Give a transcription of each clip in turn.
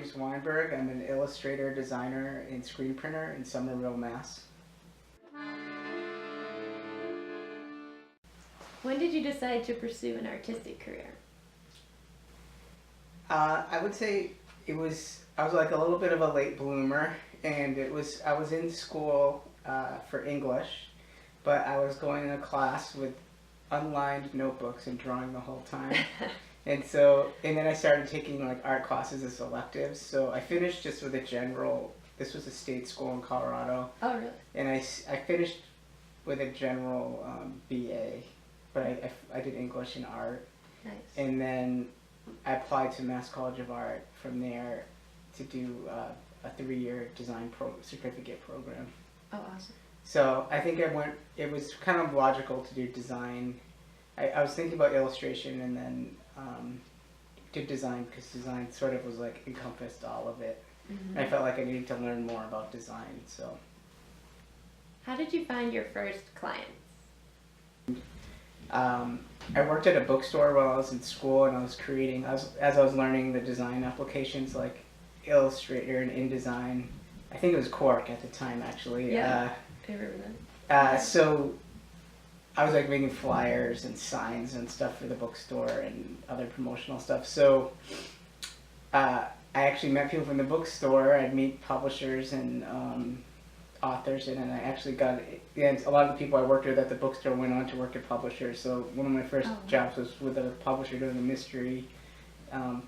James Weinberg. I'm an illustrator, designer, and screen printer in Somerville, Mass. When did you decide to pursue an artistic career? I would say I was like a little bit of a late bloomer, and I was in school for English, but I was going to class with unlined notebooks and drawing the whole time. And then I started taking like art classes as electives. So I finished just with a general, this was a state school in Colorado. Oh, really? And I finished with a general BA, but I did English and art. Nice. And then I applied to Mass College of Art from there to do a 3-year design certificate program. Oh, awesome. So I think it was kind of logical to do design. I was thinking about illustration and then did design because design sort of was like encompassed all of it. Mm-hmm. I felt like I needed to learn more about design. So how did you find your first clients? I worked at a bookstore while I was in school, and I was creating, as I was learning the design applications like Illustrator and InDesign. I think it was Quark at the time, actually. Yeah, I remember that. So I was like making flyers and signs and stuff for the bookstore and other promotional stuff. So I actually met people from the bookstore. I'd meet publishers and authors, and I actually got, and a lot of the people I worked with at the bookstore went on to work at publishers. So one of my first jobs was with a publisher doing the mystery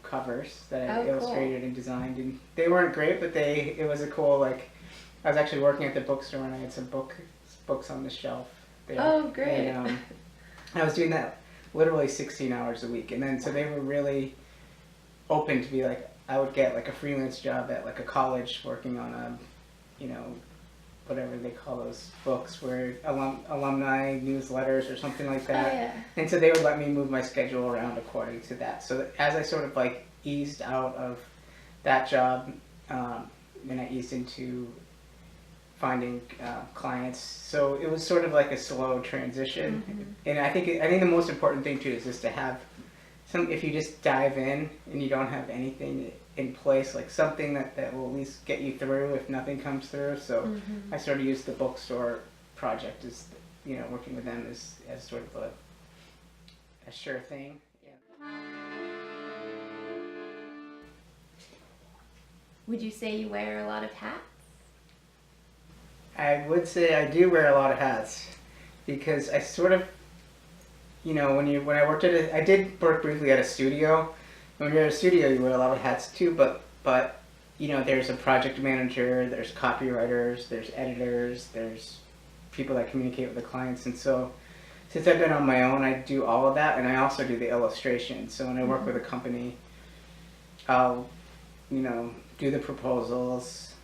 covers that I illustrated and designed, and they weren't great, but it was a cool, like, I was actually working at the bookstore and I had some books on the shelf there. Oh, great. And I was doing that literally 16 hours a week, and then so they were really open to be like, I would get like a freelance job at like a college working on a, whatever they call those books, where alumni newsletters or something like that. Oh, yeah. And so they would let me move my schedule around according to that. So as I sort of like eased out of that job, and I eased into finding clients, so it was sort of like a slow transition. Mm-hmm. And I think the most important thing too is just to have if you just dive in and you don't have anything in place, like something that will at least get you through if nothing comes through. So I sort of used the bookstore project as, working with them as sort of a sure thing. Yeah. Would you say you wear a lot of hats? I would say I do wear a lot of hats, because I sort of, when I worked I did work briefly at a studio. When you're at a studio, you wear a lot of hats too, but there's a project manager, there's copywriters, there's editors, there's people that communicate with the clients. And so since I've been on my own, I do all of that, and I also do the illustration. So when I work with a company, I'll, do the proposals,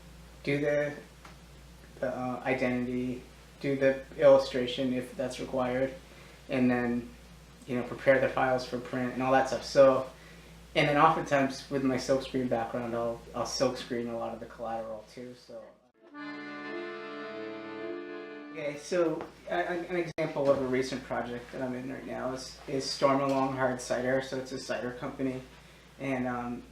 do the identity, do the illustration if that's required, and then, prepare the files for print and all that stuff. So, and then oftentimes with my silkscreen background, I'll silkscreen a lot of the collateral too. So, okay, so an example of a recent project that I'm in right now is Storm Along Hard Cider. So it's a cider company, and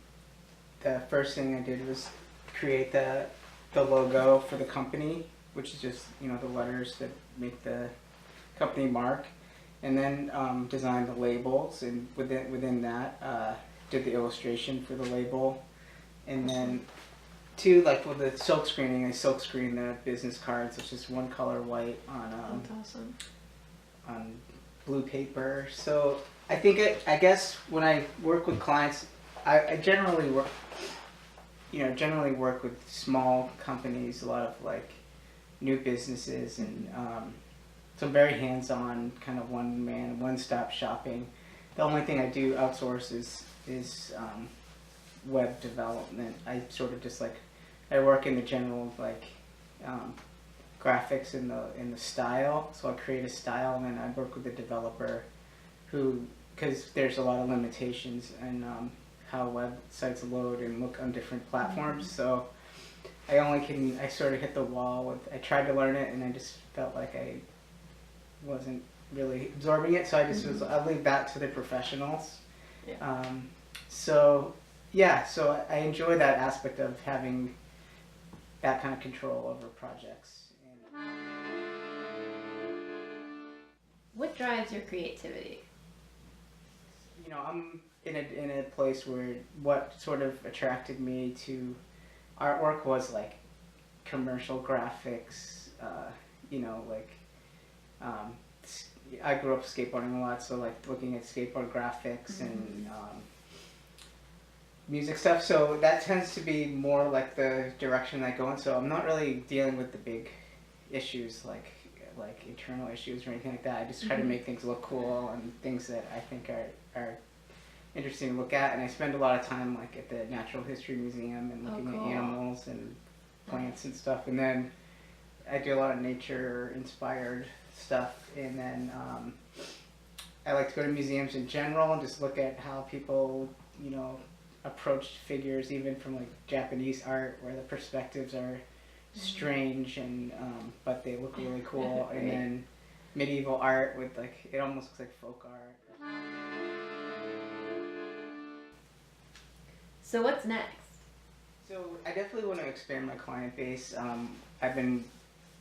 the first thing I did was create the logo for the company, which is just the letters that make the company mark, and then design the labels, and within that did the illustration for the label, and then like with the silk screening, I silk screen the business cards. It's just one color white on That's awesome. on blue paper. So I guess when I work with clients, I generally work with small companies, a lot of like new businesses, and so I'm very hands-on, kind of one-stop shopping. The only thing I do outsource is web development. I sort of just I work in the general graphics in the style. So I create a style, and then I work with a developer because there's a lot of limitations in how websites load and look on different platforms. So I sort of hit the wall I tried to learn it, and I just felt like I wasn't really absorbing it. So I just I'll leave that to the professionals. Yeah. So Yeah, so I enjoy that aspect of having that kind of control over projects. What drives your creativity? You know, I'm in a place where what sort of attracted me to artwork was like commercial graphics. You know, like um, I grew up skateboarding a lot, so like looking at skateboard graphics and music stuff. So that tends to be more like the direction I go in. So I'm not really dealing with the big issues like internal issues or anything like that. I just try to make things look cool and things that I think are interesting to look at. And I spend a lot of time like at the Natural History Museum and looking at animals and plants and stuff. And then I do a lot of nature inspired stuff. And then I like to go to museums in general and just look at how people, you know, approached figures, even from like Japanese art, where the perspectives are strange and but they look really cool. Right. And then medieval art with like it almost looks like folk art. So what's next? So I definitely want to expand my client base. I've been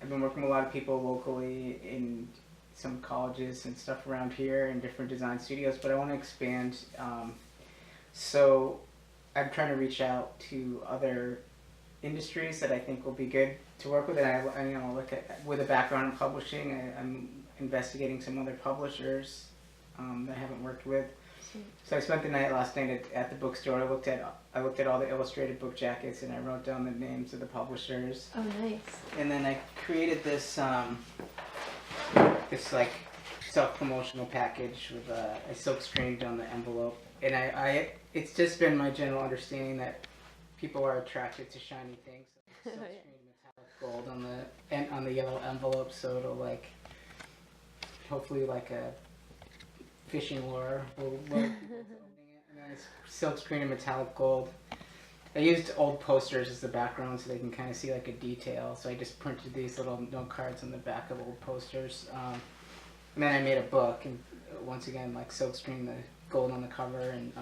working with a lot of people locally in some colleges and stuff around here and different design studios, but I want to expand. So I'm trying to reach out to other industries that I think will be good to work with, and I you know, look at with a background in publishing. I'm investigating some other publishers that I haven't worked with. So I spent the night last night at the bookstore. I looked at all the illustrated book jackets and I wrote down the names of the publishers. Oh, nice. And then I created this this like self-promotional package with I silk screened on the envelope. And I it's just been my general understanding that people are attracted to shiny things. So silk screened metallic gold on the yellow envelope, so it'll like hopefully like a fishing lure will lure people to opening it. And then it's silk screen and metallic gold. I used old posters as the background so they can kind of see like a detail. So I just printed these little note cards on the back of old posters. And then I made a book, and once again like silk screen the gold on the cover, and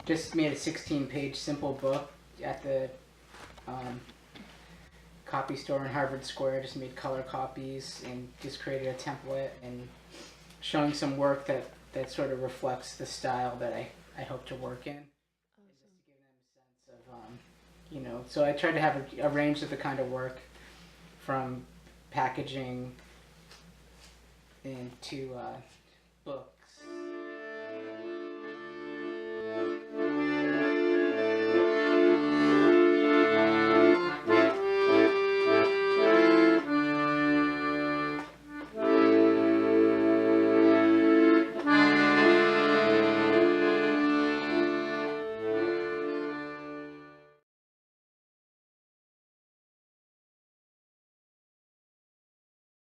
just made a 16-page simple book at the copy store in Harvard Square. Just made color copies and just created a template and showing some work that sort of reflects the style that I hope to work in. And just to give them a sense of, you know, so I tried to have a range of the kind of work from packaging and to book.